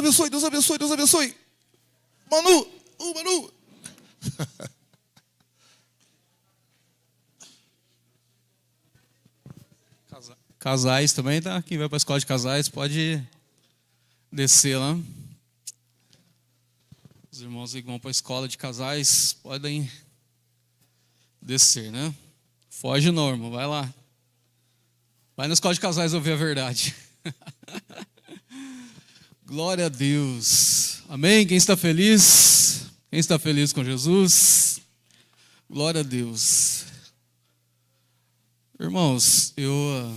abençoe, Deus abençoe, Deus abençoe. Manu, Manu. Casais também, tá? Quem vai para a escola de casais pode descer lá. Os irmãos que vão para a escola de casais podem descer, né? Foge não, irmão, vai lá. Vai na escola de casais ouvir a verdade. Glória a Deus. Amém? Quem está feliz? Quem está feliz com Jesus? Glória a Deus. Irmãos, eu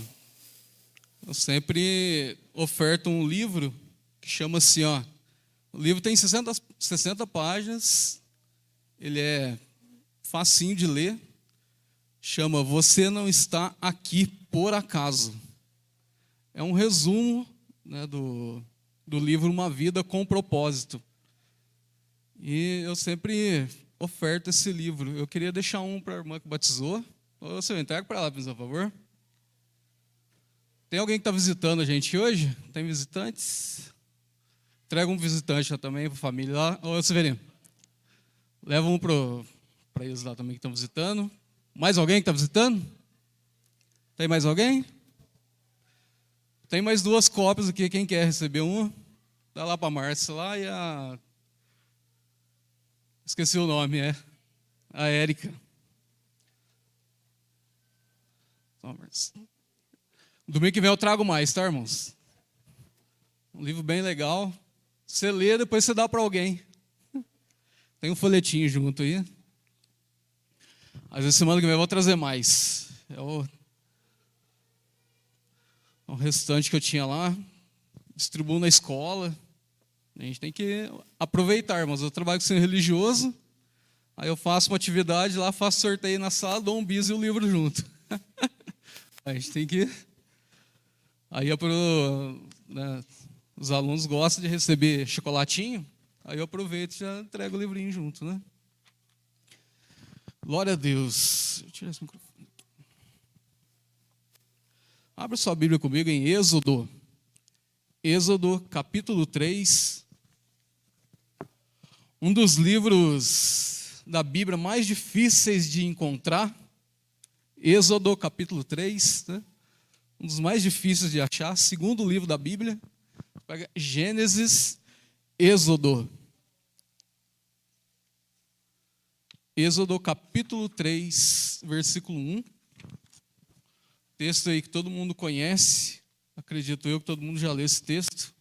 sempre oferto um livro que chama-se, o livro tem 60 páginas, ele é facinho de ler, chama Você Não Está Aqui Por Acaso. É um resumo, né, do livro Uma Vida com Propósito. E eu sempre oferto esse livro. Eu queria deixar um para a irmã que batizou. Você entrega para ela, por favor. Tem alguém que está visitando a gente hoje? Tem visitantes? Entrega um visitante lá também para a família lá. Ô, Severino, leva um para eles lá também que estão visitando. Mais alguém que está visitando? Tem mais alguém? Tem mais 2 cópias aqui. Quem quer receber uma? Dá lá para a Márcia lá e a... Esqueci o nome, a Érica. Domingo que vem eu trago mais, tá, irmãos? Um livro bem legal. Você lê, depois você dá para alguém. Tem um folhetinho junto aí. Às vezes semana que vem eu vou trazer mais. É o restante que eu tinha lá. Distribuo na escola. A gente tem que aproveitar, irmãos. Eu trabalho com ensino religioso. Aí eu faço uma atividade lá, faço sorteio na sala, dou um bis e o livro junto. A gente tem que... Aí né, os alunos gostam de receber chocolatinho, aí eu aproveito e já entrego o livrinho junto, né? Glória a Deus. Deixa eu tirar esse microfone. Abra sua Bíblia comigo em Êxodo. Êxodo, capítulo 3. Um dos livros da Bíblia mais difíceis de encontrar. Êxodo, capítulo 3, né? Um dos mais difíceis de achar, segundo livro da Bíblia. Pega Gênesis, Êxodo. Êxodo, capítulo 3, versículo 1. Texto aí que todo mundo conhece. Acredito eu que todo mundo já leu esse texto.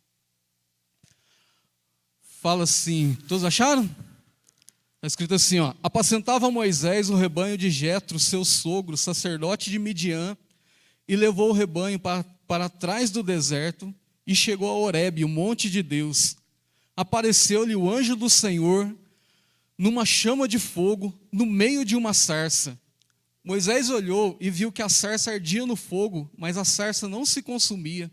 Fala assim, todos acharam? Está escrito assim, apacentava Moisés o rebanho de Jetro, seu sogro, sacerdote de Midian, e levou o rebanho para trás do deserto, e chegou a Horebe, o monte de Deus. Apareceu-lhe o anjo do Senhor, numa chama de fogo, no meio de uma sarça. Moisés olhou e viu que a sarça ardia no fogo, mas a sarça não se consumia.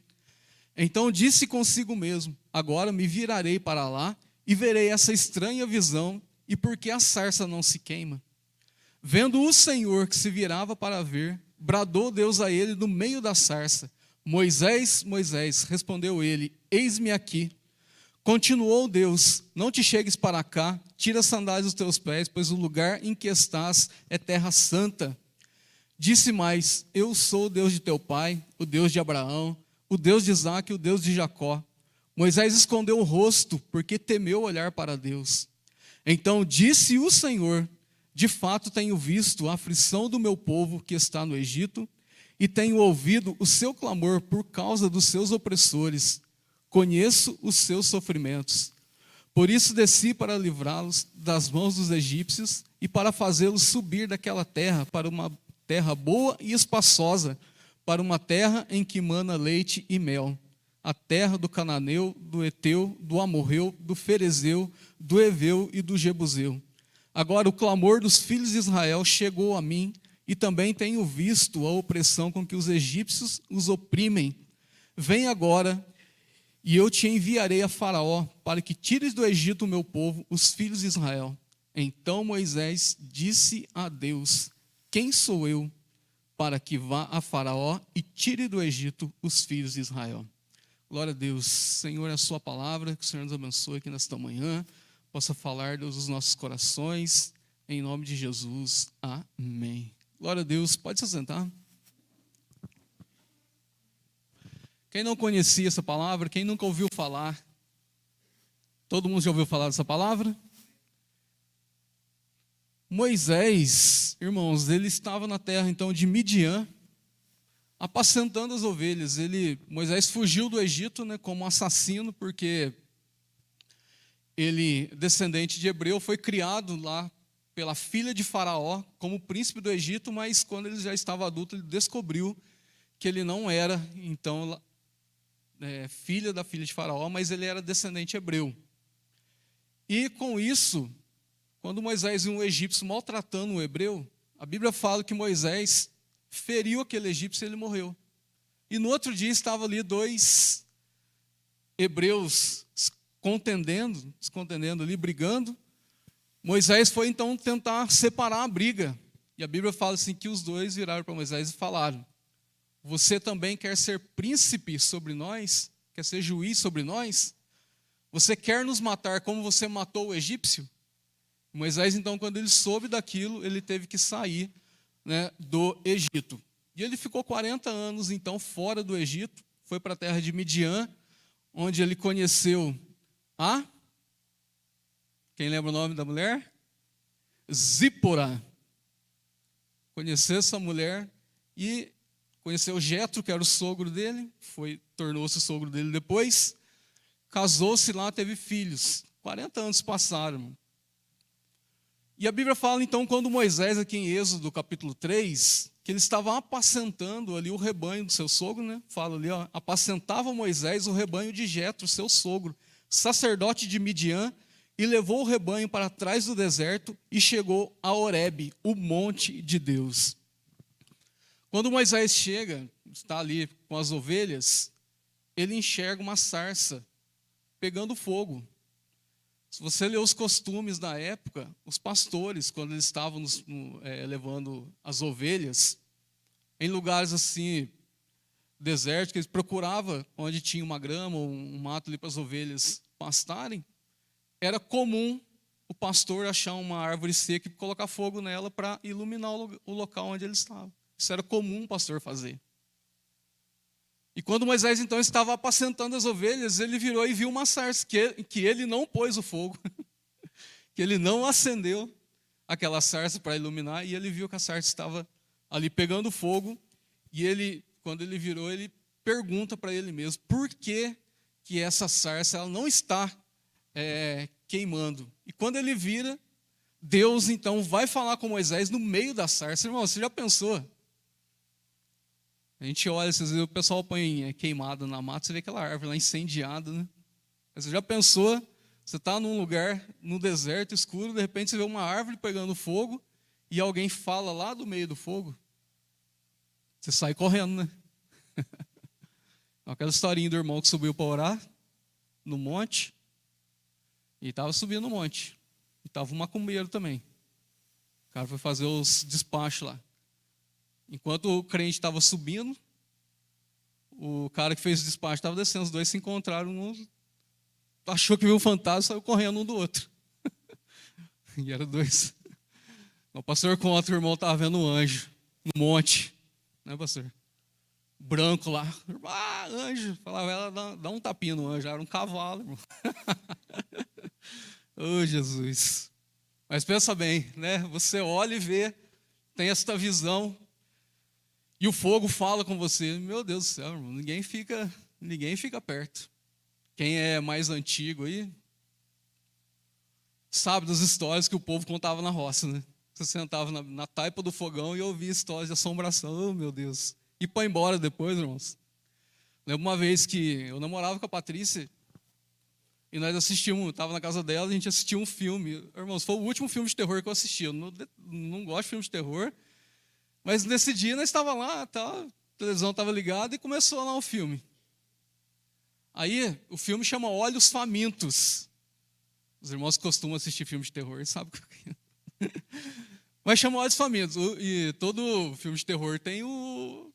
Então disse consigo mesmo, agora me virarei para lá, e verei essa estranha visão, e por que a sarça não se queima? Vendo o Senhor que se virava para ver, bradou Deus a ele no meio da sarça. Moisés, Moisés, respondeu ele, eis-me aqui. Continuou Deus, não te chegues para cá, tira as sandálias dos teus pés, pois o lugar em que estás é terra santa. Disse mais, eu sou o Deus de teu pai, o Deus de Abraão, o Deus de Isaque e o Deus de Jacó. Moisés escondeu o rosto, porque temeu olhar para Deus. Então disse o Senhor, de fato tenho visto a aflição do meu povo que está no Egito, e tenho ouvido o seu clamor por causa dos seus opressores. Conheço os seus sofrimentos. Por isso desci para livrá-los das mãos dos egípcios e para fazê-los subir daquela terra para uma terra boa e espaçosa, para uma terra em que mana leite e mel, a terra do cananeu, do eteu, do amorreu, do ferezeu, do eveu e do jebuseu. Agora o clamor dos filhos de Israel chegou a mim, e também tenho visto a opressão com que os egípcios os oprimem. Vem agora, e eu te enviarei a Faraó, para que tires do Egito o meu povo, os filhos de Israel. Então Moisés disse a Deus, quem sou eu, para que vá a Faraó e tire do Egito os filhos de Israel? Glória a Deus. Senhor, é a sua palavra, que o Senhor nos abençoe aqui nesta manhã, possa falar, Deus, dos nossos corações, em nome de Jesus. Amém. Glória a Deus. Pode se sentar. Quem não conhecia essa palavra, quem nunca ouviu falar, todo mundo já ouviu falar dessa palavra? Moisés, irmãos, ele estava na terra então de Midian, apacentando as ovelhas. Moisés fugiu do Egito, né, como assassino, porque ele, descendente de hebreu, foi criado lá pela filha de Faraó como príncipe do Egito, mas quando ele já estava adulto, ele descobriu que ele não era, então, filho da filha de Faraó, mas ele era descendente hebreu. E com isso, quando Moisés viu um egípcio maltratando um hebreu, a Bíblia fala que Moisés feriu aquele egípcio e ele morreu. E no outro dia estavam ali dois hebreus se contendendo ali, brigando. Moisés foi então tentar separar a briga. E a Bíblia fala assim que os dois viraram para Moisés e falaram: você também quer ser príncipe sobre nós? Quer ser juiz sobre nós? Você quer nos matar como você matou o egípcio? Moisés, então, quando ele soube daquilo, ele teve que sair, né, do Egito. E ele ficou 40 anos, então, fora do Egito, foi para a terra de Midian, onde ele conheceu quem lembra o nome da mulher? Zípora. Conheceu essa mulher e conheceu Jetro, que era o sogro dele, tornou-se sogro dele depois, casou-se lá, teve filhos. 40 anos passaram. E a Bíblia fala, então, quando Moisés, aqui em Êxodo, capítulo 3, que ele estava apacentando ali o rebanho do seu sogro, né? Fala ali, apacentava Moisés o rebanho de Jetro, seu sogro, sacerdote de Midian, e levou o rebanho para trás do deserto e chegou a Horebe, o monte de Deus. Quando Moisés chega, está ali com as ovelhas, ele enxerga uma sarça pegando fogo. Se você ler os costumes da época, os pastores, quando eles estavam levando as ovelhas, em lugares assim, desérticos, eles procuravam onde tinha uma grama ou um mato ali para as ovelhas pastarem, era comum o pastor achar uma árvore seca e colocar fogo nela para iluminar o local onde ele estava. Isso era comum o pastor fazer. E quando Moisés, então, estava apacentando as ovelhas, ele virou e viu uma sarça, que ele não pôs o fogo, que ele não acendeu aquela sarça para iluminar, e ele viu que a sarça estava ali pegando fogo, e ele, quando ele virou, ele pergunta para ele mesmo, por que essa sarça ela não está queimando? E quando ele vira, Deus, então, vai falar com Moisés no meio da sarça. Irmão, você já pensou? A gente olha, às vezes o pessoal põe queimado na mata, você vê aquela árvore lá incendiada, né? Você já pensou, você está num lugar, no deserto escuro, de repente você vê uma árvore pegando fogo e alguém fala lá do meio do fogo? Você sai correndo, né? Aquela historinha do irmão que subiu para orar no monte, e estava subindo no monte, e estava um macumbeiro também. O cara foi fazer os despachos lá. Enquanto o crente estava subindo, o cara que fez o despacho estava descendo, os dois se encontraram, achou que viu um fantasma e saiu correndo um do outro. E eram dois. O pastor conta, o irmão estava vendo um anjo no monte, né, pastor? Branco lá, anjo, falava, ela dá um tapinha no anjo, era um cavalo, irmão. Oh, Jesus. Mas pensa bem, né? Você olha e vê, tem esta visão, e o fogo fala com você. Meu Deus do céu, irmão, ninguém fica perto. Quem é mais antigo aí sabe das histórias que o povo contava na roça, né? Você sentava na taipa do fogão e ouvia histórias de assombração. Oh, meu Deus. E para embora depois, irmãos. Lembro uma vez que eu namorava com a Patrícia e nós assistimos, estava na casa dela, a gente assistiu um filme. Irmãos, foi o último filme de terror que eu assisti. Eu não gosto de filme de terror. Mas nesse dia nós estávamos lá, a televisão estava ligada e começou lá o filme. Aí o filme chama Olhos Famintos. Os irmãos que costumam assistir filme de terror, sabem o que é. Mas chama Olhos Famintos. E todo filme de terror tem o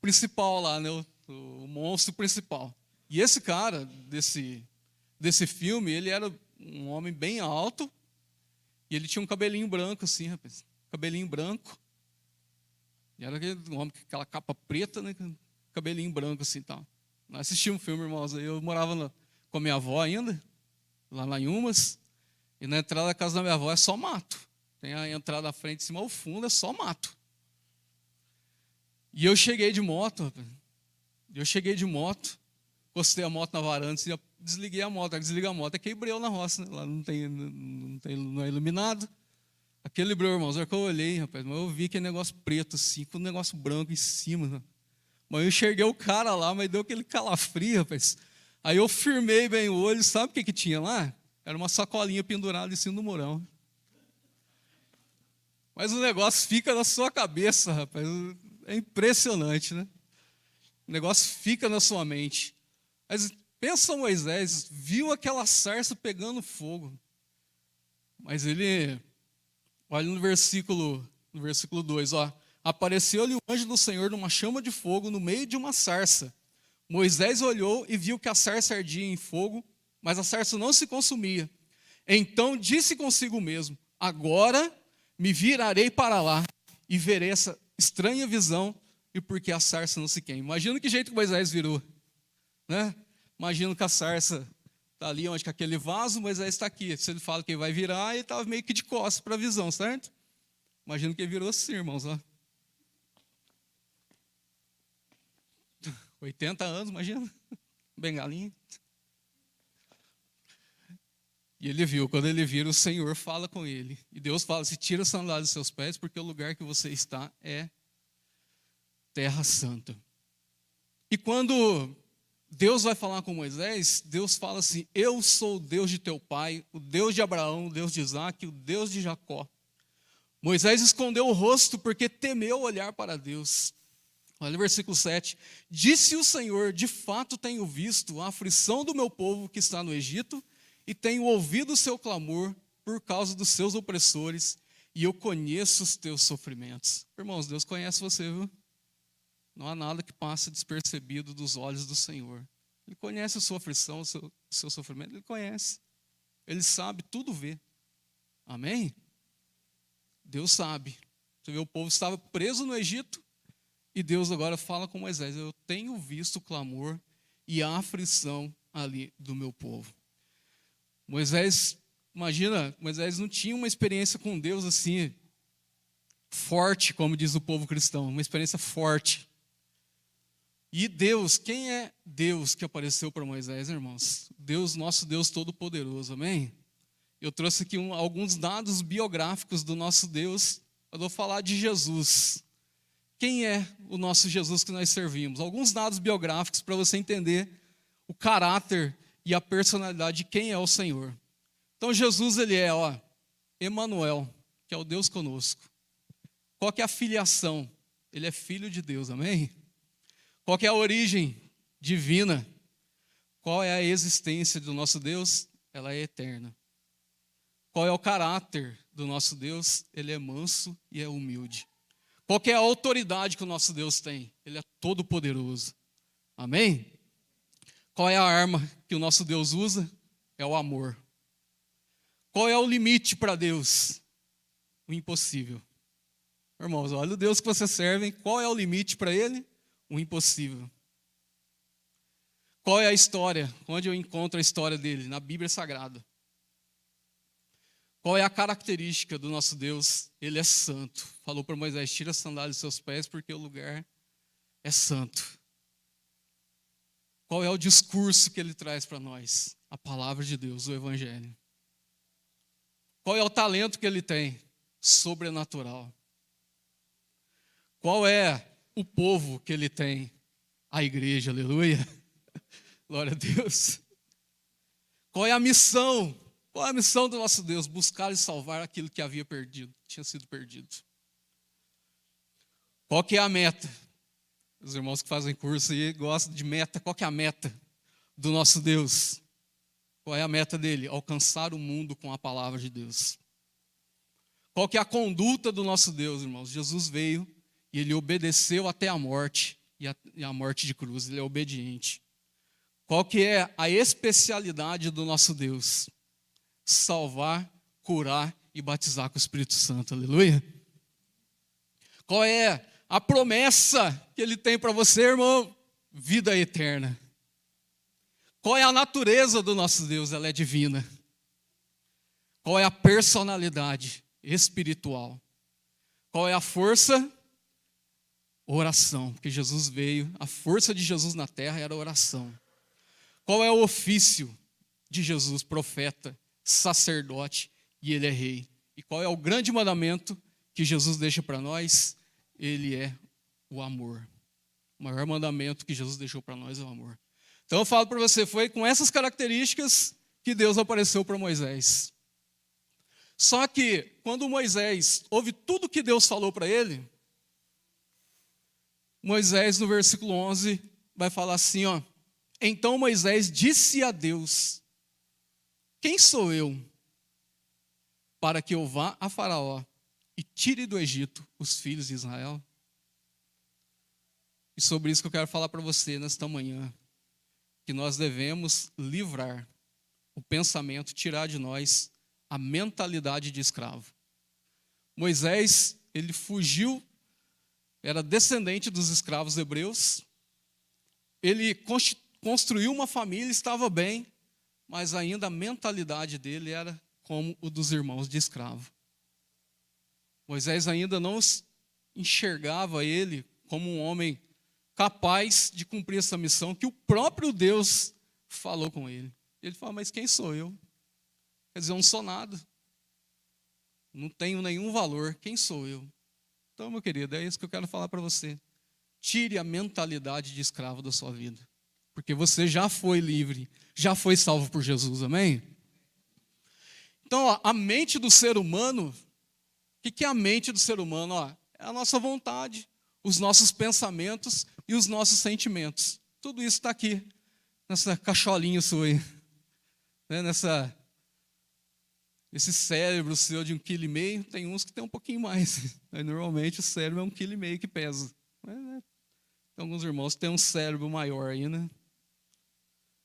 principal lá, né? O monstro principal. E esse cara, desse filme, ele era um homem bem alto, e ele tinha um cabelinho branco assim, rapaz. Cabelinho branco. E era aquele homem com aquela capa preta, né? Cabelinho branco assim, tal. Nós assistimos um filme, irmãos. Eu morava com a minha avó ainda, lá em Umas. E na entrada da casa da minha avó é só mato. Tem a entrada à frente, em cima ao fundo, é só mato. E eu cheguei de moto, rapaz. Encostei a moto na varanda, assim, desliguei a moto. Desliga a moto, é aquele breu na roça, né? Lá não é iluminado. Aquele breu, irmãos, era que eu olhei, rapaz, mas eu vi aquele negócio preto, assim, com um negócio branco em cima. Né? Mas eu enxerguei o cara lá, mas deu aquele calafrio, rapaz. Aí eu firmei bem o olho, sabe o que tinha lá? Era uma sacolinha pendurada em cima do murão. Mas o negócio fica na sua cabeça, rapaz. É impressionante, né? O negócio fica na sua mente. Mas pensa Moisés, viu aquela sarça pegando fogo. Mas ele, olha no versículo 2, ó. Apareceu-lhe o anjo do Senhor numa chama de fogo no meio de uma sarça. Moisés olhou e viu que a sarça ardia em fogo, mas a sarça não se consumia. Então disse consigo mesmo: agora me virarei para lá e verei essa estranha visão e por que a sarça não se queima. Imagina que jeito que Moisés virou, né? Imagina que a sarça está ali onde que aquele vaso, Moisés está aqui. Se ele fala que ele vai virar, ele estava meio que de costas para a visão, certo? Imagina que ele virou assim, irmãos. Ó. 80 anos, imagina. Bengalinha. E ele viu, quando ele vira, o Senhor fala com ele. E Deus fala, se tira a sandália dos seus pés, porque o lugar que você está é terra santa. E quando Deus vai falar com Moisés, Deus fala assim: eu sou o Deus de teu pai, o Deus de Abraão, o Deus de Isaac, o Deus de Jacó. Moisés escondeu o rosto porque temeu olhar para Deus. Olha o versículo 7. Disse o Senhor: de fato tenho visto a aflição do meu povo que está no Egito, e tenho ouvido o seu clamor por causa dos seus opressores, e eu conheço os teus sofrimentos. Irmãos, Deus conhece você, viu? Não há nada que passe despercebido dos olhos do Senhor. Ele conhece a sua aflição, o seu sofrimento, Ele conhece. Ele sabe, tudo vê. Amém? Deus sabe. Você vê, o povo estava preso no Egito, e Deus agora fala com Moisés: eu tenho visto o clamor e a aflição ali do meu povo. Moisés, imagina, Moisés não tinha uma experiência com Deus assim, forte, como diz o povo cristão, uma experiência forte. E Deus, quem é Deus que apareceu para Moisés, irmãos? Deus, nosso Deus Todo-Poderoso, amém? Eu trouxe aqui alguns dados biográficos do nosso Deus. Eu vou falar de Jesus. Quem é o nosso Jesus que nós servimos? Alguns dados biográficos para você entender o caráter e a personalidade de quem é o Senhor. Então Jesus, ele é, Emanuel, que é o Deus conosco. Qual que é a filiação? Ele é filho de Deus, amém? Qual que é a origem divina? Qual é a existência do nosso Deus? Ela é eterna. Qual é o caráter do nosso Deus? Ele é manso e é humilde. Qual que é a autoridade que o nosso Deus tem? Ele é todo poderoso. Amém? Qual é a arma que o nosso Deus usa? É o amor. Qual é o limite para Deus? O impossível. Irmãos, olha o Deus que você serve. Qual é o limite para Ele? O impossível. Qual é a história? Onde eu encontro a história dele? Na Bíblia Sagrada. Qual é a característica do nosso Deus? Ele é santo. Falou para Moisés: tira a sandália dos seus pés, porque o lugar é santo. Qual é o discurso que ele traz para nós? A palavra de Deus, o Evangelho. Qual é o talento que ele tem? Sobrenatural. Qual é o povo que ele tem? A igreja, aleluia. Glória a Deus. Qual é a missão? Qual é a missão do nosso Deus? Buscar e salvar aquilo que havia perdido, tinha sido perdido. Qual que é a meta? Os irmãos que fazem curso aí gostam de meta. Qual que é a meta do nosso Deus? Qual é a meta dele? Alcançar o mundo com a palavra de Deus. Qual que é a conduta do nosso Deus, irmãos? Jesus veio e ele obedeceu até a morte, e a morte de cruz. Ele é obediente. Qual que é a especialidade do nosso Deus? Salvar, curar e batizar com o Espírito Santo, aleluia. Qual é a promessa que Ele tem para você, irmão? Vida eterna. Qual é a natureza do nosso Deus? Ela é divina. Qual é a personalidade espiritual? Qual é a força? Oração, porque Jesus veio, a força de Jesus na terra era a oração. Qual é o ofício de Jesus? Profeta, sacerdote, e Ele é rei. E qual é o grande mandamento que Jesus deixa para nós? Ele é o amor. O maior mandamento que Jesus deixou para nós é o amor. Então eu falo para você, foi com essas características que Deus apareceu para Moisés. Só que, quando Moisés ouve tudo que Deus falou para ele, Moisés, no versículo 11, vai falar assim, ó. Então Moisés disse a Deus, quem sou eu para que eu vá a Faraó e tire do Egito os filhos de Israel? E sobre isso que eu quero falar para você nesta manhã, que nós devemos livrar o pensamento, tirar de nós a mentalidade de escravo. Moisés, ele fugiu, era descendente dos escravos hebreus, ele construiu uma família, estava bem, mas ainda a mentalidade dele era como o dos irmãos de escravo. Moisés ainda não enxergava ele como um homem capaz de cumprir essa missão que o próprio Deus falou com ele. Ele fala, mas quem sou eu? Quer dizer, eu não sou nada. Não tenho nenhum valor. Quem sou eu? Então, meu querido, é isso que eu quero falar para você. Tire a mentalidade de escravo da sua vida. Porque você já foi livre, já foi salvo por Jesus, amém? Então, ó, a mente do ser humano, o que é a mente do ser humano? Ó, é a nossa vontade, os nossos pensamentos e os nossos sentimentos. Tudo isso está aqui, nessa cacholinha sua aí. Né? Esse cérebro seu de 1,5 kg, tem uns que tem um pouquinho mais. Mas, normalmente o cérebro é 1,5 kg que pesa. Tem alguns irmãos que têm um cérebro maior aí, né?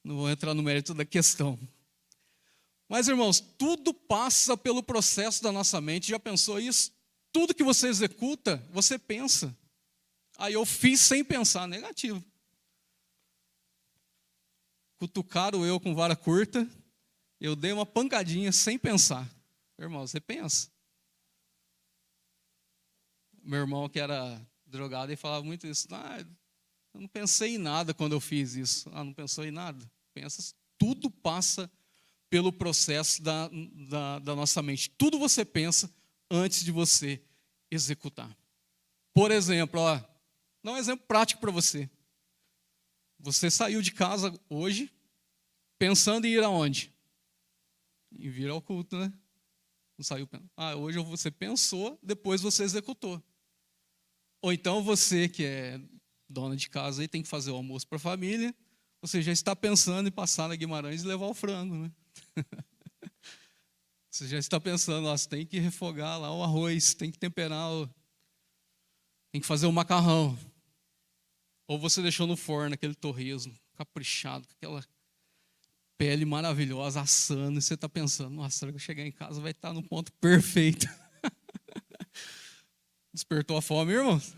Não vou entrar no mérito da questão. Mas, irmãos, tudo passa pelo processo da nossa mente. Já pensou isso? Tudo que você executa, você pensa. Aí eu fiz sem pensar, negativo. Cutucaram eu com vara curta, eu dei uma pancadinha sem pensar. Irmão, você pensa. Meu irmão, que era drogado, ele falava muito isso. Eu não pensei em nada quando eu fiz isso. Não pensou em nada? Pensa, tudo passa pelo processo da nossa mente. Tudo você pensa antes de você executar. Por exemplo, ó, dá um exemplo prático para você. Você saiu de casa hoje pensando em ir aonde? Em vir ao culto, né? Não saiu pensando. Hoje você pensou, depois você executou. Ou então você que é dona de casa e tem que fazer o almoço para a família, você já está pensando em passar na Guimarães e levar o frango, né? Você já está pensando, você tem que refogar lá o arroz, tem que temperar, tem que fazer o macarrão. Ou você deixou no forno aquele torresmo, caprichado, com aquela pele maravilhosa, assando, e você está pensando, nossa, será que eu chegar em casa vai estar no ponto perfeito? Despertou a fome, irmãos?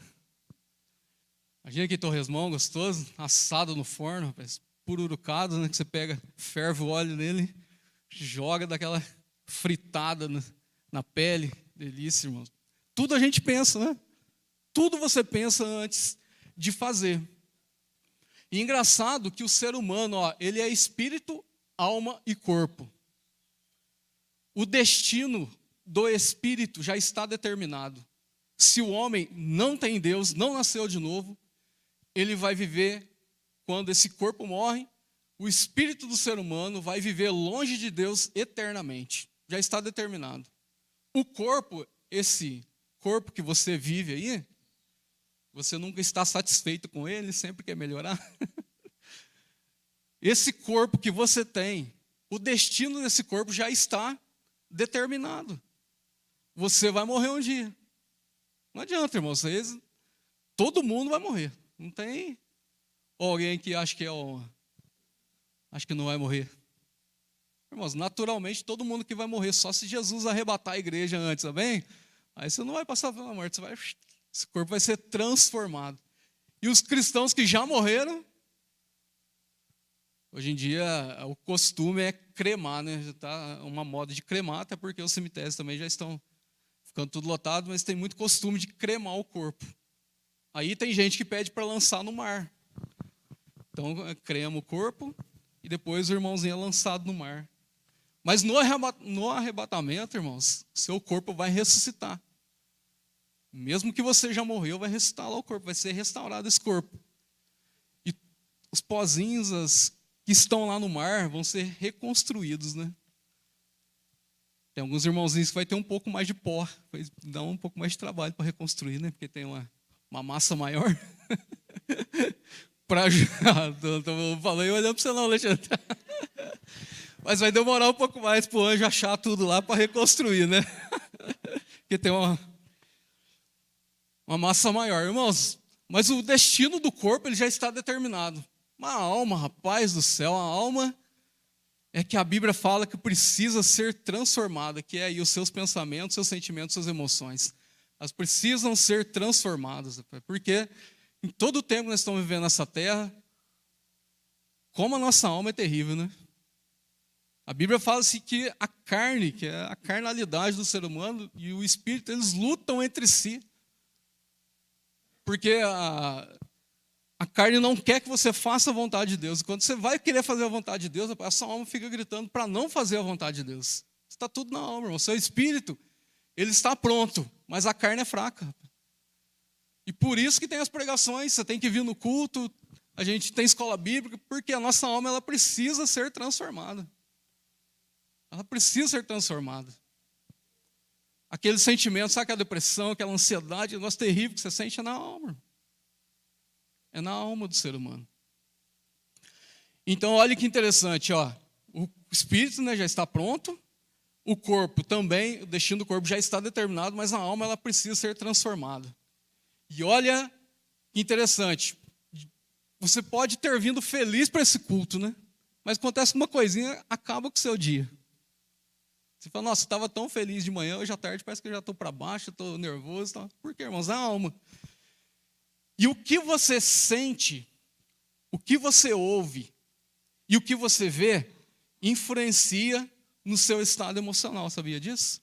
Imagina que torresmão gostoso, assado no forno, rapaz, pururucado, né, que você pega, ferve o óleo nele, joga daquela fritada na pele, delícia, irmãos. Tudo a gente pensa, né? Tudo você pensa antes de fazer. E engraçado que o ser humano, ele é espírito, alma e corpo. O destino do espírito já está determinado. Se o homem não tem Deus, não nasceu de novo, ele vai viver, quando esse corpo morre, o espírito do ser humano vai viver longe de Deus eternamente. Já está determinado. O corpo, esse corpo que você vive aí, você nunca está satisfeito com ele, sempre quer melhorar. Esse corpo que você tem, o destino desse corpo já está determinado. Você vai morrer um dia. Não adianta, irmão, todo mundo vai morrer. Não tem alguém que acha que é honra. Acho que não vai morrer. Irmãos, naturalmente todo mundo que vai morrer, só se Jesus arrebatar a igreja antes, tá bem? Aí você não vai passar pela morte, esse corpo vai ser transformado. E os cristãos que já morreram, hoje em dia o costume é cremar, né? Já está uma moda de cremar, até porque os cemitérios também já estão ficando tudo lotado, mas tem muito costume de cremar o corpo. Aí tem gente que pede para lançar no mar. Então crema o corpo e depois o irmãozinho é lançado no mar. Mas no arrebatamento, irmãos, seu corpo vai ressuscitar. Mesmo que você já morreu, vai ressuscitar lá o corpo, vai ser restaurado esse corpo. E os pozinhos que estão lá no mar vão ser reconstruídos, né? Tem alguns irmãozinhos que vai ter um pouco mais de pó, vai dar um pouco mais de trabalho para reconstruir, né? Porque tem uma massa maior. Falei olhando para você não, Alexandre. Mas vai demorar um pouco mais para o anjo achar tudo lá para reconstruir, né? Porque tem uma massa maior. Irmãos, mas o destino do corpo ele já está determinado. Uma alma, rapaz do céu, a alma é que a Bíblia fala que precisa ser transformada, que é aí os seus pensamentos, seus sentimentos, suas emoções. Elas precisam ser transformadas, porque em todo o tempo que nós estamos vivendo nessa terra, como a nossa alma é terrível, né? A Bíblia fala assim que a carne, que é a carnalidade do ser humano, e o espírito, eles lutam entre si. Porque a carne não quer que você faça a vontade de Deus. E quando você vai querer fazer a vontade de Deus, a sua alma fica gritando para não fazer a vontade de Deus. Está tudo na alma, irmão. O seu espírito, ele está pronto, mas a carne é fraca. E por isso que tem as pregações, você tem que vir no culto, a gente tem escola bíblica, porque a nossa alma ela precisa ser transformada. Ela precisa ser transformada. Aquele sentimento, sabe aquela depressão, aquela ansiedade, o negócio terrível que você sente é na alma. É na alma do ser humano. Então, olha que interessante, ó. O espírito, né, já está pronto, o corpo também, o destino do corpo já está determinado, mas a alma ela precisa ser transformada. E olha que interessante, você pode ter vindo feliz para esse culto, né? Mas acontece uma coisinha, acaba com o seu dia. Você fala, nossa, eu estava tão feliz de manhã, hoje à tarde parece que eu já estou para baixo, estou nervoso. Tá? Por quê, irmãos? A alma. E o que você sente, o que você ouve e o que você vê, influencia no seu estado emocional, sabia disso?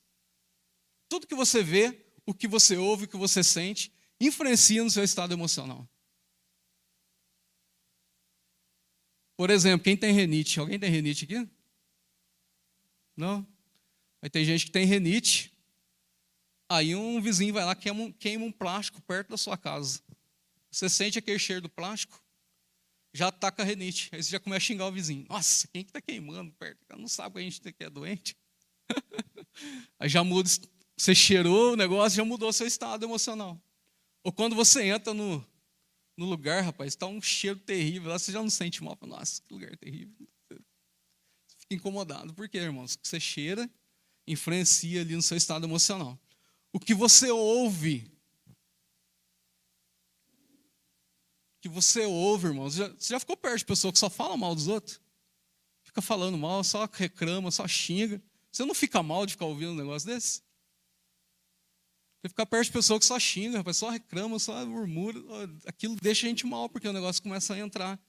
Tudo que você vê, o que você ouve, o que você sente, influencia no seu estado emocional. Por exemplo, quem tem rinite? Alguém tem rinite aqui? Não? Aí tem gente que tem rinite, aí um vizinho vai lá e queima um plástico perto da sua casa. Você sente aquele cheiro do plástico, já ataca a rinite. Aí você já começa a xingar o vizinho. Nossa, quem que está queimando perto? Não sabe que a gente é doente. Aí já muda, você cheirou o negócio, já mudou seu estado emocional. Ou quando você entra no lugar, rapaz, está um cheiro terrível, lá você já não sente mal. Nossa, que lugar terrível. Você fica incomodado. Por quê, irmãos? Você cheira, influencia ali no seu estado emocional. O que você ouve, irmãos, você já ficou perto de pessoa que só fala mal dos outros? Fica falando mal, só reclama, só xinga. Você não fica mal de ficar ouvindo um negócio desse? Você fica perto de pessoa que só xinga, rapaz, só reclama, só murmura. Aquilo deixa a gente mal, porque o negócio começa a entrar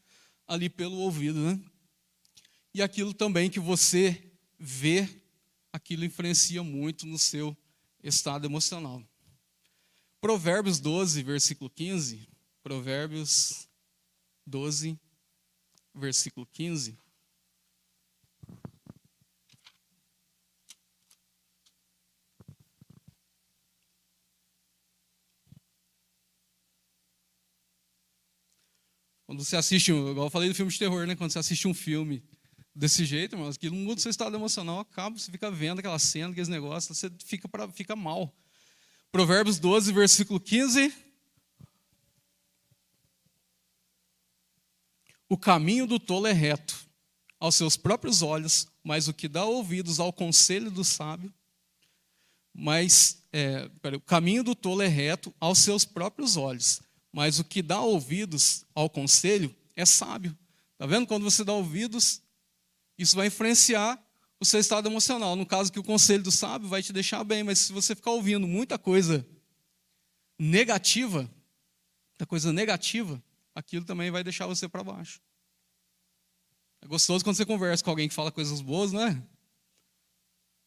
ali pelo ouvido, né? E aquilo também que você vê, aquilo influencia muito no seu estado emocional. Provérbios 12, versículo 15. Provérbios 12, versículo 15. Quando você assiste, igual eu falei do filme de terror, né? Quando você assiste um filme desse jeito, irmãos, aquilo muda o seu estado emocional, acaba, você fica vendo aquela cena, aqueles negócios, você fica mal. Provérbios 12, versículo 15. O caminho do tolo é reto aos seus próprios olhos, mas o que dá ouvidos ao conselho do sábio, o caminho do tolo é reto aos seus próprios olhos, mas o que dá ouvidos ao conselho é sábio. Está vendo? Quando você dá ouvidos Isso vai influenciar o seu estado emocional. No caso que o conselho do sábio vai te deixar bem, mas se você ficar ouvindo muita coisa negativa, aquilo também vai deixar você para baixo. É gostoso quando você conversa com alguém que fala coisas boas, não é?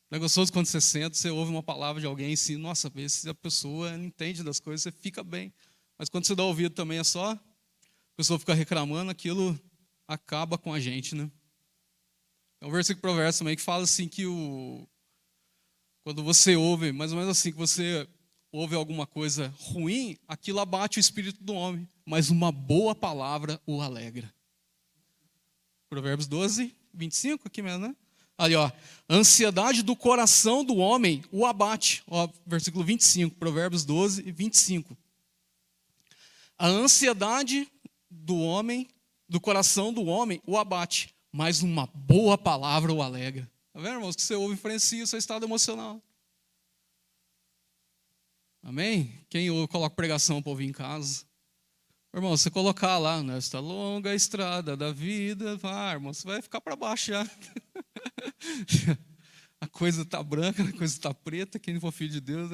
É gostoso quando você senta, você ouve uma palavra de alguém assim, nossa, vê se a pessoa entende das coisas, você fica bem. Mas quando você dá ouvido também é só, a pessoa fica reclamando, aquilo acaba com a gente, né? É um versículo de Provérbios também que fala assim que quando você ouve, mais ou menos assim, que você ouve alguma coisa ruim, aquilo abate o espírito do homem, mas uma boa palavra o alegra. Provérbios 12, 25, aqui mesmo, né? Ali, ó. A ansiedade do coração do homem o abate. Ó, versículo 25, Provérbios 12, 25. A ansiedade do homem, do coração do homem, o abate, mas uma boa palavra o alegra. Tá vendo, irmãos? Que você ouve influencia o seu estado emocional. Amém? Quem coloca pregação para ouvir em casa? Irmão, você colocar lá, nesta longa estrada da vida, irmão, você vai ficar para baixo já. A coisa está branca, a coisa está preta, quem não for filho de Deus...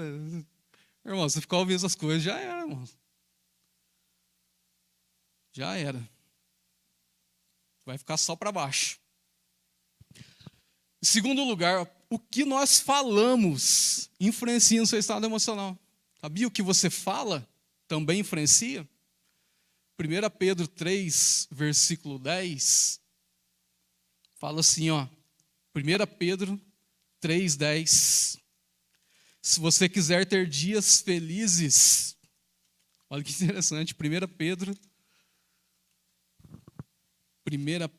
Irmão, você ficar ouvindo essas coisas, já era, irmão. Já era. Vai ficar só para baixo. Em segundo lugar, o que nós falamos influencia no seu estado emocional. Sabia o que você fala também influencia? 1 Pedro 3, versículo 10, fala assim, ó. 1 Pedro 3, 10. Se você quiser ter dias felizes, olha que interessante, 1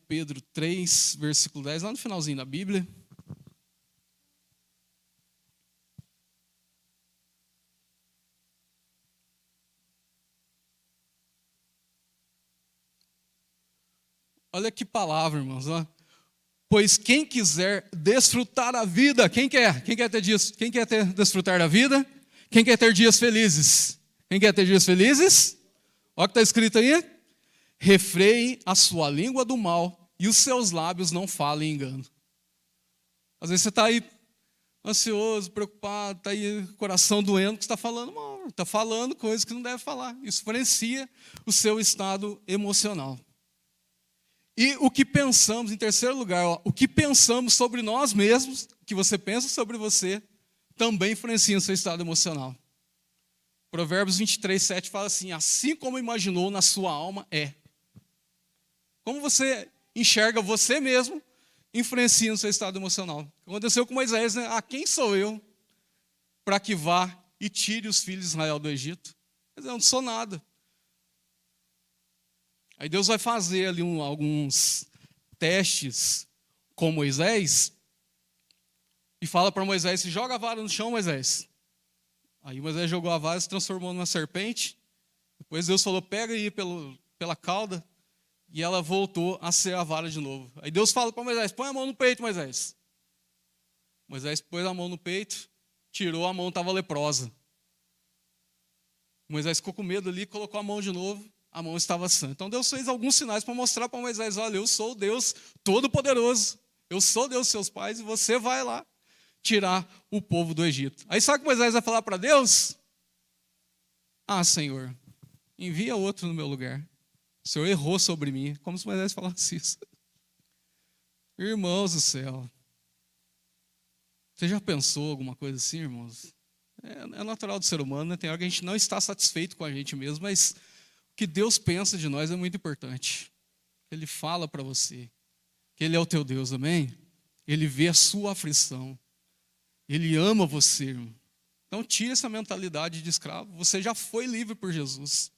Pedro 3, versículo 10, lá no finalzinho da Bíblia. Olha que palavra, irmãos. Ó. Pois quem quiser desfrutar a vida, quem quer? Quem quer ter dias? Quem quer desfrutar da vida? Quem quer ter dias felizes? Quem quer ter dias felizes? Olha o que está escrito aí. Refreie a sua língua do mal e os seus lábios não falem engano. Às vezes você está aí ansioso, preocupado, está aí com o coração doendo, que está falando mal, está falando coisas que não deve falar. Isso influencia o seu estado emocional. E o que pensamos, em terceiro lugar, ó, o que pensamos sobre nós mesmos, o que você pensa sobre você, também influencia o seu estado emocional. Provérbios 23, 7 fala assim, assim como imaginou na sua alma é. Como você enxerga você mesmo, influencia no seu estado emocional. Aconteceu com Moisés, né? Quem sou eu para que vá e tire os filhos de Israel do Egito? Quer dizer, eu não sou nada. Aí Deus vai fazer ali alguns testes com Moisés e fala para Moisés, joga a vara no chão, Moisés. Aí Moisés jogou a vara e se transformou numa serpente. Depois Deus falou, pega aí pela cauda. E ela voltou a ser a vara de novo. Aí Deus fala para Moisés, põe a mão no peito, Moisés. Moisés pôs a mão no peito, tirou, a mão estava leprosa. Moisés ficou com medo ali, colocou a mão de novo, a mão estava sã. Então Deus fez alguns sinais para mostrar para Moisés, olha, eu sou o Deus Todo-Poderoso. Eu sou Deus dos seus pais e você vai lá tirar o povo do Egito. Aí sabe o que Moisés vai falar para Deus? Senhor, envia outro no meu lugar. O Senhor errou sobre mim, como se Moisés falasse isso. Irmãos do céu, você já pensou alguma coisa assim, irmãos? É natural do ser humano, né? Tem hora que a gente não está satisfeito com a gente mesmo, mas o que Deus pensa de nós é muito importante. Ele fala para você que Ele é o teu Deus, amém? Ele vê a sua aflição, Ele ama você, irmão. Então tira essa mentalidade de escravo, você já foi livre por Jesus.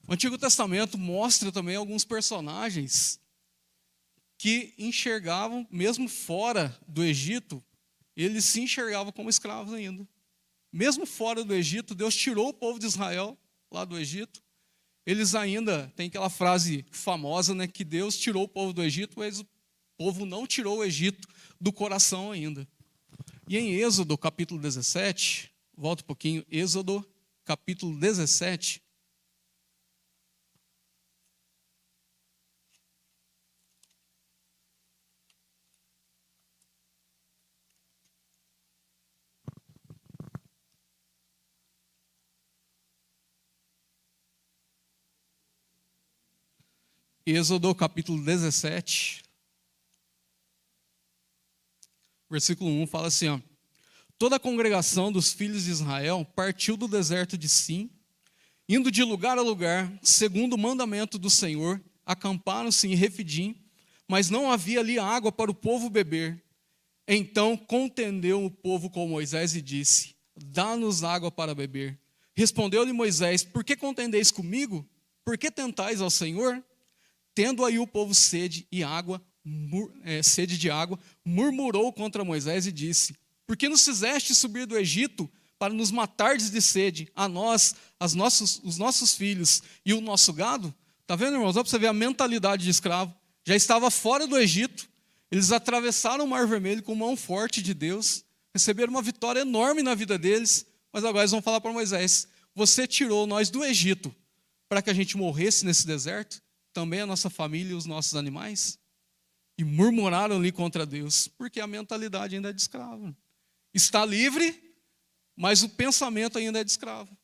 O Antigo Testamento mostra também alguns personagens que enxergavam, mesmo fora do Egito, eles se enxergavam como escravos ainda. Mesmo fora do Egito, Deus tirou o povo de Israel lá do Egito. Eles ainda, tem aquela frase famosa, né, que Deus tirou o povo do Egito, mas o povo não tirou o Egito do coração ainda. E em Êxodo, capítulo 17, volta um pouquinho, Êxodo, capítulo 17, Êxodo capítulo 17, versículo 1 fala assim, ó: toda a congregação dos filhos de Israel partiu do deserto de Sim, indo de lugar a lugar, segundo o mandamento do Senhor, acamparam-se em Refidim, mas não havia ali água para o povo beber. Então contendeu o povo com Moisés e disse: dá-nos água para beber. Respondeu-lhe Moisés: por que contendeis comigo? Por que tentais ao Senhor? Tendo aí o povo sede de água, murmurou contra Moisés e disse: por que nos fizeste subir do Egito para nos matardes de sede, a nós, os nossos filhos e o nosso gado? Está vendo, irmãos? Olha para você ver a mentalidade de escravo. Já estava fora do Egito, eles atravessaram o Mar Vermelho com mão forte de Deus, receberam uma vitória enorme na vida deles, mas agora eles vão falar para Moisés: você tirou nós do Egito para que a gente morresse nesse deserto? Também a nossa família e os nossos animais? E murmuraram ali contra Deus, porque a mentalidade ainda é de escravo. Está livre, mas o pensamento ainda é de escravo.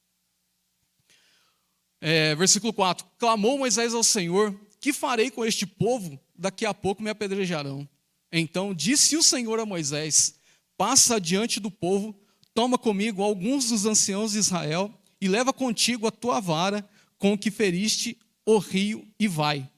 Versículo 4: clamou Moisés ao Senhor: que farei com este povo? Daqui a pouco me apedrejarão. Então disse o Senhor a Moisés: passa adiante do povo, toma comigo alguns dos anciãos de Israel e leva contigo a tua vara com que feriste o rio e vai.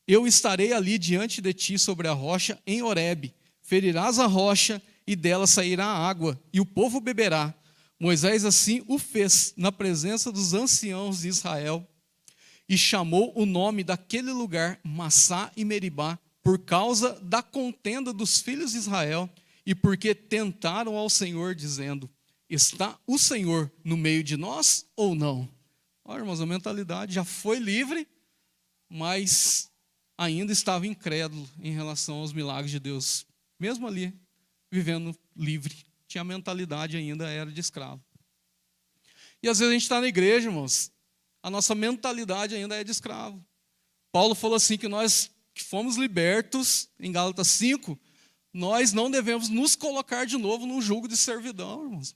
Eu estarei ali diante de ti sobre a rocha em Horebe. Ferirás a rocha e dela sairá água e o povo beberá. Moisés assim o fez na presença dos anciãos de Israel e chamou o nome daquele lugar Massá e Meribá, por causa da contenda dos filhos de Israel e porque tentaram ao Senhor, dizendo: está o Senhor no meio de nós ou não? Olha, irmãos, a mentalidade já foi livre, mas ainda estava incrédulo em relação aos milagres de Deus. Mesmo ali, vivendo livre, tinha a mentalidade ainda, era de escravo. E às vezes a gente está na igreja, irmãos, a nossa mentalidade ainda é de escravo. Paulo falou assim, que nós que fomos libertos, em Gálatas 5, nós não devemos nos colocar de novo num jugo de servidão, irmãos.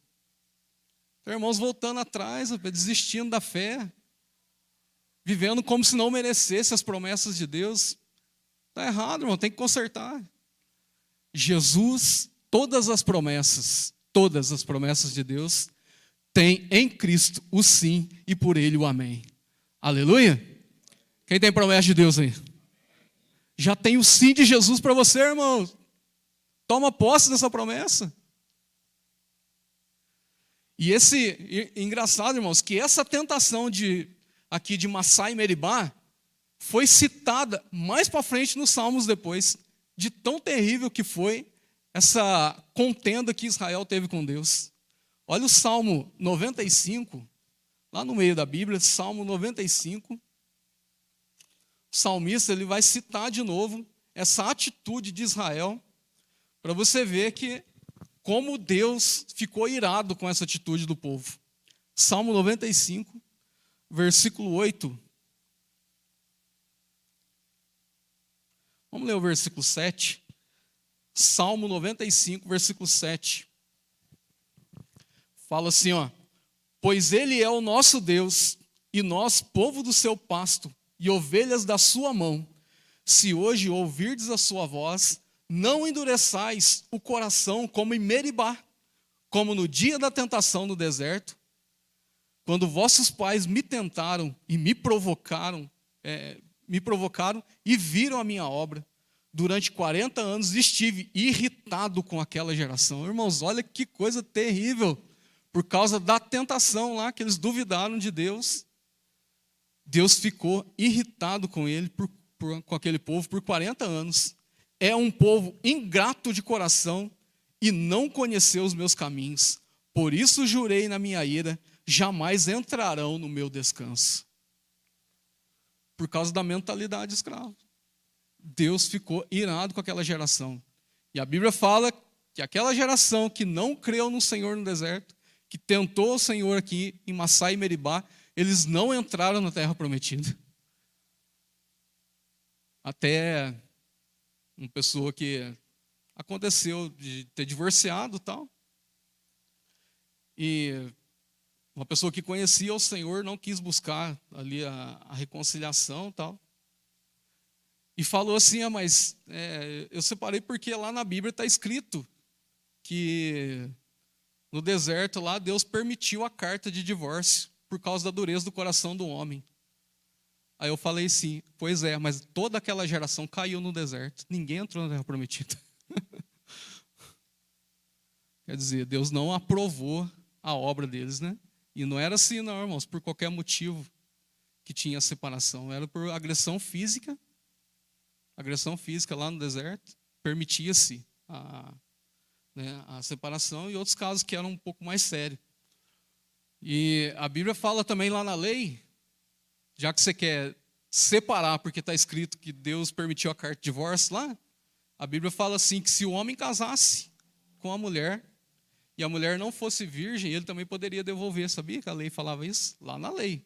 Então, irmãos, voltando atrás, desistindo da fé, vivendo como se não merecesse as promessas de Deus. Está errado, irmão, tem que consertar. Jesus, todas as promessas de Deus, tem em Cristo o sim e por ele o amém. Aleluia? Quem tem promessa de Deus aí? Já tem o sim de Jesus para você, irmão. Toma posse dessa promessa. E engraçado, irmãos, que essa tentação aqui de Massá e Meribá foi citada mais para frente nos Salmos depois, de tão terrível que foi essa contenda que Israel teve com Deus. Olha o Salmo 95, lá no meio da Bíblia, Salmo 95. O salmista ele vai citar de novo essa atitude de Israel, para você ver que como Deus ficou irado com essa atitude do povo. Salmo 95, versículo 8. Vamos ler o versículo 7. Salmo 95, versículo 7. Fala assim, ó: pois ele é o nosso Deus, e nós, povo do seu pasto, e ovelhas da sua mão. Se hoje ouvirdes a sua voz, não endureçais o coração como em Meribá, como no dia da tentação no deserto, quando vossos pais me tentaram e me provocaram e viram a minha obra. Durante 40 anos estive irritado com aquela geração. Irmãos, olha que coisa terrível. Por causa da tentação lá, que eles duvidaram de Deus, Deus ficou irritado com com aquele povo por 40 anos. É um povo ingrato de coração e não conheceu os meus caminhos. Por isso jurei na minha ira, jamais entrarão no meu descanso. Por causa da mentalidade escrava. Deus ficou irado com aquela geração. E a Bíblia fala que aquela geração que não creu no Senhor no deserto, que tentou o Senhor aqui em Massá e Meribá, eles não entraram na terra prometida. Até uma pessoa que aconteceu de ter divorciado e tal, e uma pessoa que conhecia o Senhor não quis buscar ali a reconciliação e tal. e falou assim, mas eu separei porque lá na Bíblia está escrito que no deserto lá Deus permitiu a carta de divórcio por causa da dureza do coração do homem. Aí eu falei assim, pois é, mas toda aquela geração caiu no deserto, ninguém entrou na terra prometida. Quer dizer, Deus não aprovou a obra deles, né? E não era assim não, irmãos, por qualquer motivo que tinha separação, era por agressão física lá no deserto, permitia-se a separação, e outros casos que eram um pouco mais sérios. E a Bíblia fala também lá na lei, já que você quer separar, porque está escrito que Deus permitiu a carta de divórcio lá, a Bíblia fala assim, que se o homem casasse com a mulher, e a mulher não fosse virgem, ele também poderia devolver, sabia que a lei falava isso? Lá na lei.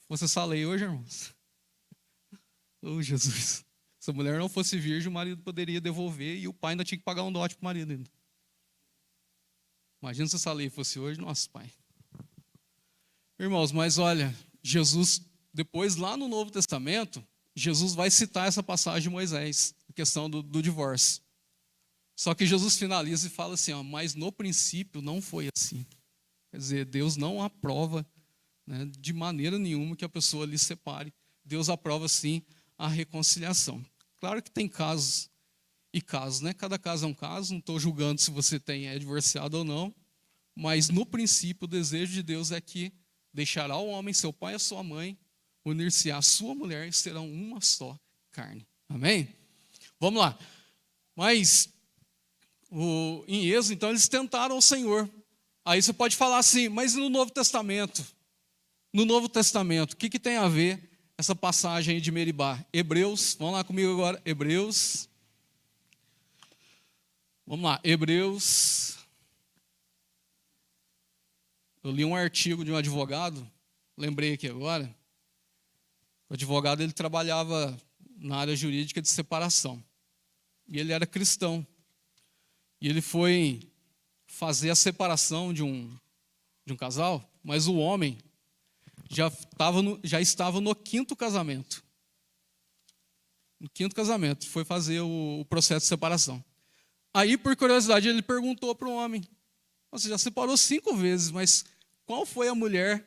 Se fosse essa lei hoje, irmãos. Oh, Jesus. Se a mulher não fosse virgem, o marido poderia devolver, e o pai ainda tinha que pagar um dote para o marido ainda. Imagina se essa lei fosse hoje, nossa, pai. Irmãos, mas olha, Jesus, depois lá no Novo Testamento, Jesus vai citar essa passagem de Moisés, a questão do divórcio. Só que Jesus finaliza e fala assim, mas no princípio não foi assim. Quer dizer, Deus não aprova, né, de maneira nenhuma que a pessoa ali separe. Deus aprova sim a reconciliação. Claro que tem casos e casos, né? Cada caso é um caso, não estou julgando se você é divorciado ou não, mas no princípio o desejo de Deus é que deixará o homem, seu pai e a sua mãe, unir-se à sua mulher e serão uma só carne. Amém? Vamos lá. Mas em Êxodo, então, eles tentaram o Senhor. Aí você pode falar assim, mas e no Novo Testamento? No Novo Testamento, o que tem a ver essa passagem aí de Meribá? Hebreus, vamos lá comigo agora, Hebreus. Vamos lá, Hebreus. Eu li um artigo de um advogado, lembrei aqui agora. O advogado, ele trabalhava na área jurídica de separação. E ele era cristão. E ele foi fazer a separação de um casal, mas o homem já estava no quinto casamento. No quinto casamento, foi fazer o processo de separação. Aí, por curiosidade, ele perguntou para o homem, você já separou 5 vezes, mas qual foi a mulher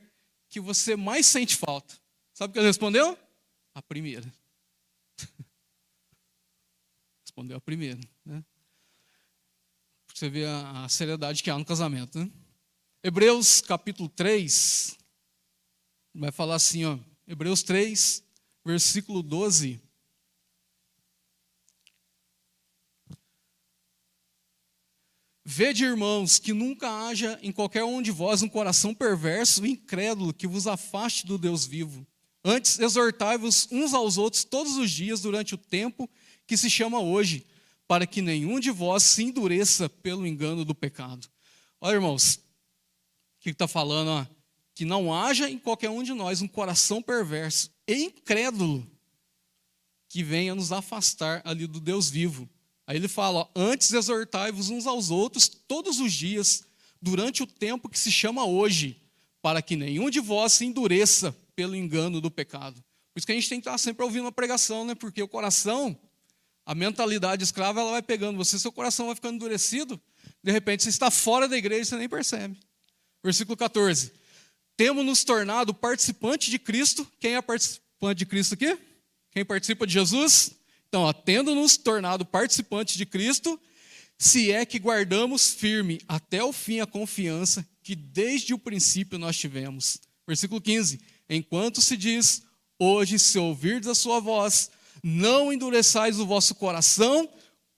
que você mais sente falta? Sabe o que ele respondeu? A primeira. Respondeu a primeira, né? Você vê a seriedade que há no casamento, né? Hebreus capítulo 3, vai falar assim, Hebreus 3, versículo 12. Vede, irmãos, que nunca haja em qualquer um de vós um coração perverso e incrédulo que vos afaste do Deus vivo. Antes, exortai-vos uns aos outros todos os dias durante o tempo que se chama hoje, para que nenhum de vós se endureça pelo engano do pecado. Olha, irmãos, o que está falando? Que não haja em qualquer um de nós um coração perverso e incrédulo que venha nos afastar ali do Deus vivo. Aí ele fala, antes exortai-vos uns aos outros todos os dias, durante o tempo que se chama hoje, para que nenhum de vós se endureça pelo engano do pecado. Por isso que a gente tem que estar sempre ouvindo a pregação, né? Porque o coração, a mentalidade escrava, ela vai pegando você, seu coração vai ficando endurecido, de repente você está fora da igreja e você nem percebe. Versículo 14. Temos nos tornado participante de Cristo. Quem é participante de Cristo aqui? Quem participa de Jesus? Então, tendo-nos tornado participantes de Cristo, se é que guardamos firme até o fim a confiança que desde o princípio nós tivemos. Versículo 15. Enquanto se diz, hoje se ouvirdes a sua voz, não endureçais o vosso coração,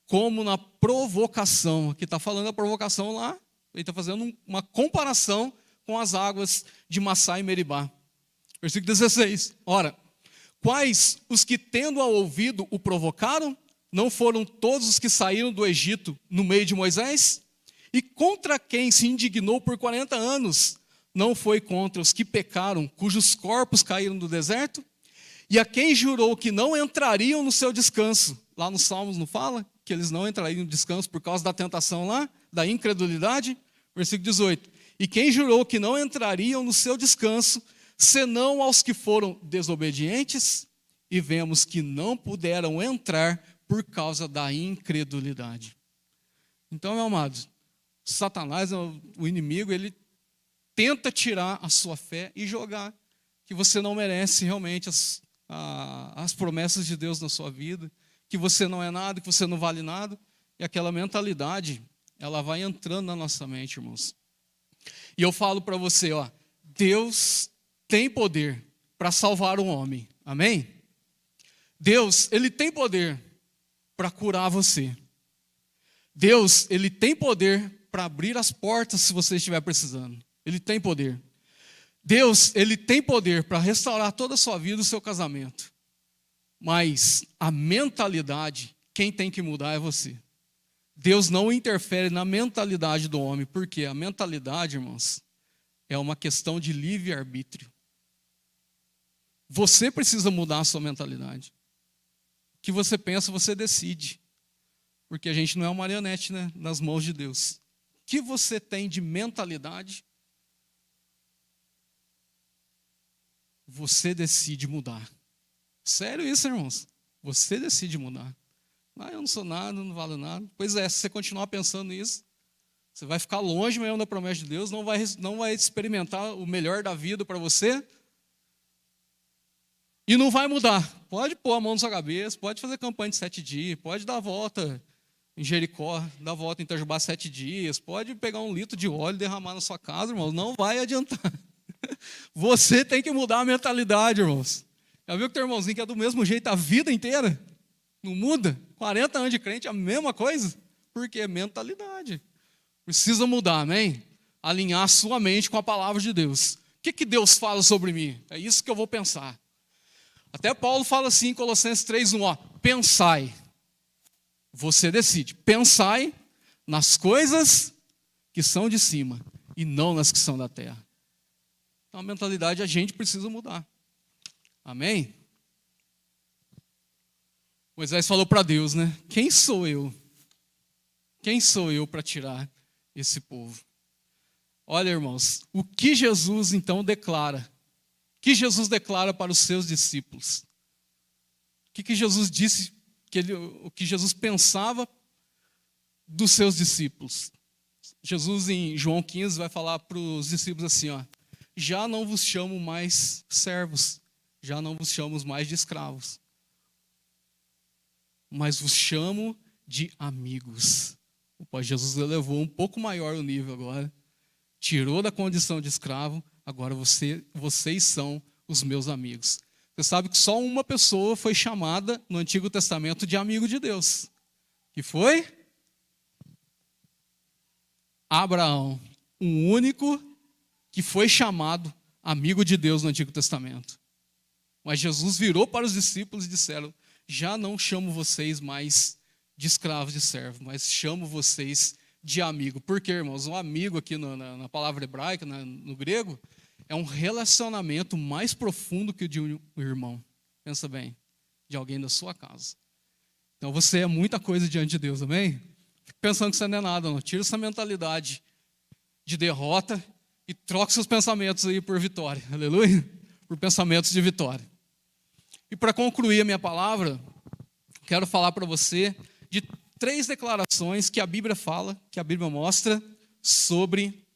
como na provocação. Aqui está falando a provocação lá, ele está fazendo uma comparação com as águas de Massá e Meribá. Versículo 16. Ora, quais os que tendo ao ouvido o provocaram? Não foram todos os que saíram do Egito no meio de Moisés? E contra quem se indignou por 40 anos? Não foi contra os que pecaram, cujos corpos caíram do deserto? E a quem jurou que não entrariam no seu descanso? Lá nos Salmos não fala que eles não entrariam no descanso por causa da tentação lá, da incredulidade? Versículo 18. E quem jurou que não entrariam no seu descanso, senão aos que foram desobedientes? e vemos que não puderam entrar por causa da incredulidade. Então, meu amado, Satanás, o inimigo, ele tenta tirar a sua fé e jogar que você não merece realmente as promessas de Deus na sua vida, que você não é nada, que você não vale nada. E aquela mentalidade, ela vai entrando na nossa mente, irmãos. E eu falo para você, ó, Deus tem poder para salvar um homem. Amém? Deus, ele tem poder para curar você. Deus, ele tem poder para abrir as portas se você estiver precisando. Ele tem poder. Deus, ele tem poder para restaurar toda a sua vida e o seu casamento. Mas a mentalidade, quem tem que mudar é você. Deus não interfere na mentalidade do homem, porque a mentalidade, irmãos, é uma questão de livre-arbítrio. Você precisa mudar a sua mentalidade. O que você pensa, você decide. Porque a gente não é uma marionete, né, nas mãos de Deus. O que você tem de mentalidade, você decide mudar. Sério isso, irmãos? Você decide mudar. Eu não sou nada, não valo nada. Pois é, se você continuar pensando nisso, você vai ficar longe mesmo da promessa de Deus, não vai experimentar o melhor da vida para você e não vai mudar. Pode pôr a mão na sua cabeça, pode fazer campanha de 7 dias, pode dar a volta em Jericó, dar a volta em Itajubá 7 dias, pode pegar 1 litro de óleo e derramar na sua casa, irmãos, não vai adiantar. Você tem que mudar a mentalidade, irmãos. Já viu que tem irmãozinho que é do mesmo jeito a vida inteira? Não muda? 40 anos de crente, a mesma coisa? Porque é mentalidade. Precisa mudar, amém? Alinhar a sua mente com a palavra de Deus. O que Deus fala sobre mim? É isso que eu vou pensar. Até Paulo fala assim em Colossenses 3:1, ó, pensai. Você decide. Pensai nas coisas que são de cima e não nas que são da terra. Então a mentalidade a gente precisa mudar. Amém? Moisés falou para Deus, né? Quem sou eu? Quem sou eu para tirar esse povo? Olha, irmãos, o que Jesus então declara? O que Jesus declara para os seus discípulos? O que Jesus disse, o que Jesus pensava dos seus discípulos? Jesus em João 15 vai falar para os discípulos assim, ó, já não vos chamo mais servos, já não vos chamo mais de escravos, mas vos chamo de amigos. O Pai Jesus elevou um pouco maior o nível agora, tirou da condição de escravo, agora vocês são os meus amigos. Você sabe que só uma pessoa foi chamada no Antigo Testamento de amigo de Deus, que foi Abraão, um único que foi chamado amigo de Deus no Antigo Testamento. Mas Jesus virou para os discípulos e disseram, já não chamo vocês mais de escravos, de servos, mas chamo vocês de amigo. Por quê, irmãos? Um amigo aqui na palavra hebraica, no grego, é um relacionamento mais profundo que o de um irmão. Pensa bem, de alguém da sua casa. Então você é muita coisa diante de Deus, amém? Fique pensando que você não é nada, não. Tira essa mentalidade de derrota e troque seus pensamentos aí por vitória, aleluia? Por pensamentos de vitória. E para concluir a minha palavra, quero falar para você de 3 declarações que a Bíblia fala, que a Bíblia mostra sobre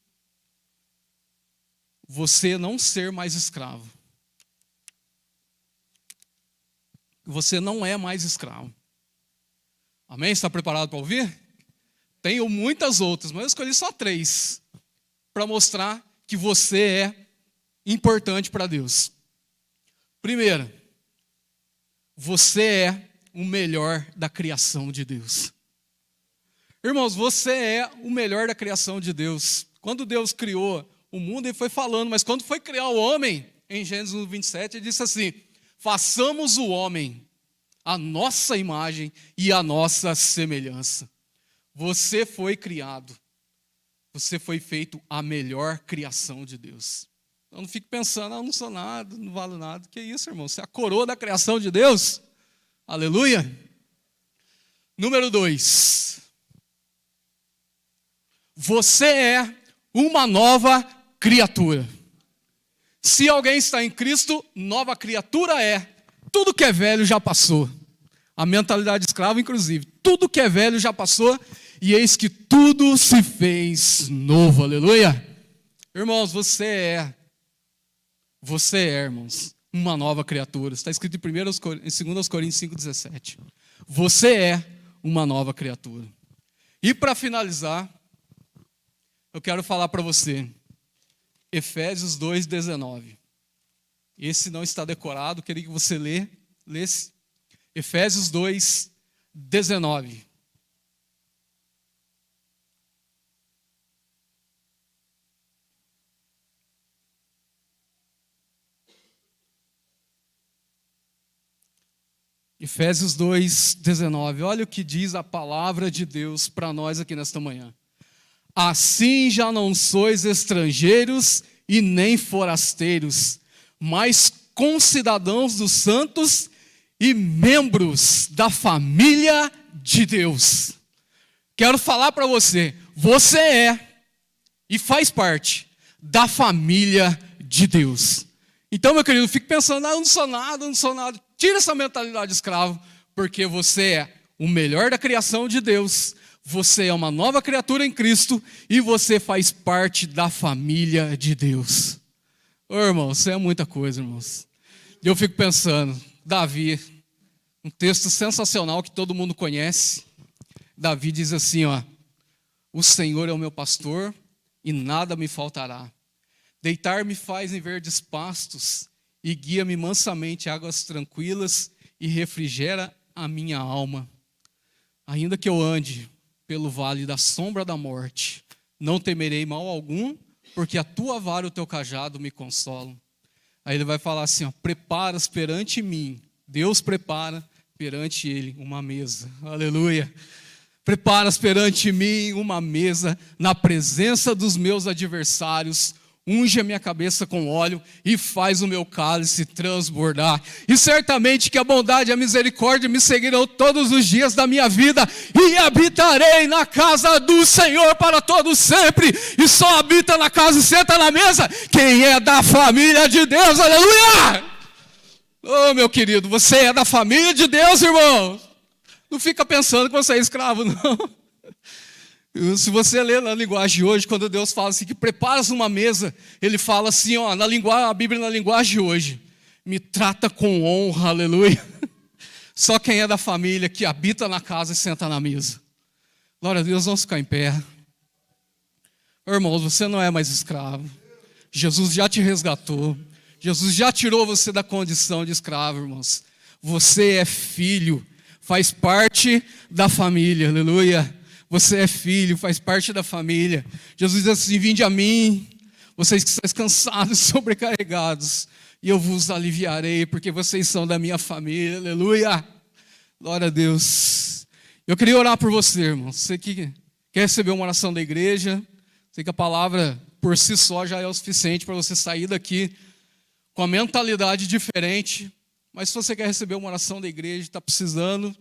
você não ser mais escravo. Você não é mais escravo. Amém? Está preparado para ouvir? Tenho muitas outras, mas eu escolhi só 3 para mostrar que você é importante para Deus. Primeira, você é o melhor da criação de Deus. Irmãos, você é o melhor da criação de Deus. Quando Deus criou o mundo, ele foi falando, mas quando foi criar o homem, em Gênesis 27, ele disse assim, façamos o homem a nossa imagem e a nossa semelhança. Você foi criado, você foi feito a melhor criação de Deus. Então não fique pensando, eu não sou nada, não valo nada. Que isso, irmão? Você é a coroa da criação de Deus. Aleluia. Número 2. Você é uma nova criatura. Se alguém está em Cristo, nova criatura é. tudo que é velho já passou. A mentalidade escrava, inclusive. Tudo que é velho já passou, e eis que tudo se fez novo. Aleluia! Irmãos, você é, irmãos, uma nova criatura. Está escrito em 2 Coríntios 5,17. Você é uma nova criatura. E para finalizar, eu quero falar para você, Efésios 2,19. Esse não está decorado, queria que você lesse. Efésios 2,19. Efésios 2,19. Olha o que diz a palavra de Deus para nós aqui nesta manhã. Assim já não sois estrangeiros e nem forasteiros, mas concidadãos dos santos e membros da família de Deus. Quero falar para você, você é e faz parte da família de Deus. Então, meu querido, fique pensando, eu não sou nada. Tira essa mentalidade de escravo, porque você é o melhor da criação de Deus, você é uma nova criatura em Cristo e você faz parte da família de Deus. Ô, irmão, isso é muita coisa, irmãos. E eu fico pensando, Davi, um texto sensacional que todo mundo conhece. Davi diz assim, o Senhor é o meu pastor e nada me faltará. Deitar-me faz em verdes pastos e guia-me mansamente a águas tranquilas e refrigera a minha alma. Ainda que eu ande pelo vale da sombra da morte, não temerei mal algum, porque a tua vara e o teu cajado me consolam. Aí ele vai falar assim, preparas perante mim, Deus prepara perante ele uma mesa. Aleluia. Preparas perante mim uma mesa na presença dos meus adversários. Unge a minha cabeça com óleo e faz o meu cálice transbordar. E certamente que a bondade e a misericórdia me seguirão todos os dias da minha vida. E habitarei na casa do Senhor para todo sempre. E só habita na casa e senta na mesa quem é da família de Deus. Aleluia! Oh, meu querido, você é da família de Deus, irmão. Não fica pensando que você é escravo, não. Se você ler na linguagem de hoje, quando Deus fala assim, que preparas uma mesa, Ele fala assim, a Bíblia na linguagem de hoje, me trata com honra, aleluia. Só quem é da família, que habita na casa e senta na mesa. Glória a Deus, vamos ficar em pé. Irmãos, você não é mais escravo. Jesus já te resgatou. Jesus já tirou você da condição de escravo, irmãos. Você é filho, faz parte da família, aleluia. Você é filho, faz parte da família. Jesus diz assim, vinde a mim, vocês que estáis cansados, sobrecarregados, e eu vos aliviarei, porque vocês são da minha família, aleluia. Glória a Deus. Eu queria orar por você, irmão. Você que quer receber uma oração da igreja, sei que a palavra por si só já é o suficiente para você sair daqui com a mentalidade diferente, mas se você quer receber uma oração da igreja, está precisando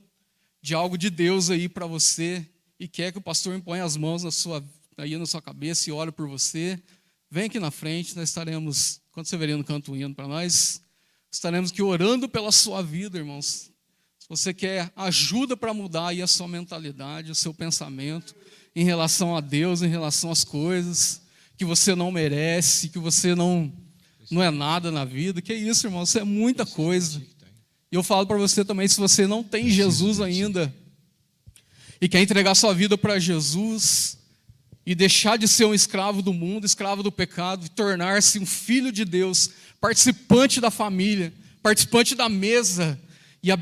de algo de Deus aí para você, e quer que o pastor imponha as mãos na sua cabeça e ore por você, vem aqui na frente, nós estaremos, quando você veria no canto indo para nós, estaremos aqui orando pela sua vida, irmãos. Se você quer ajuda para mudar aí a sua mentalidade, o seu pensamento em relação a Deus, em relação às coisas que você não merece, que você não é nada na vida, que é isso, irmão, isso é muita coisa. E eu falo para você também, se você não tem Jesus ainda, e quer entregar sua vida para Jesus e deixar de ser um escravo do mundo, escravo do pecado, e tornar-se um filho de Deus, participante da família, participante da mesa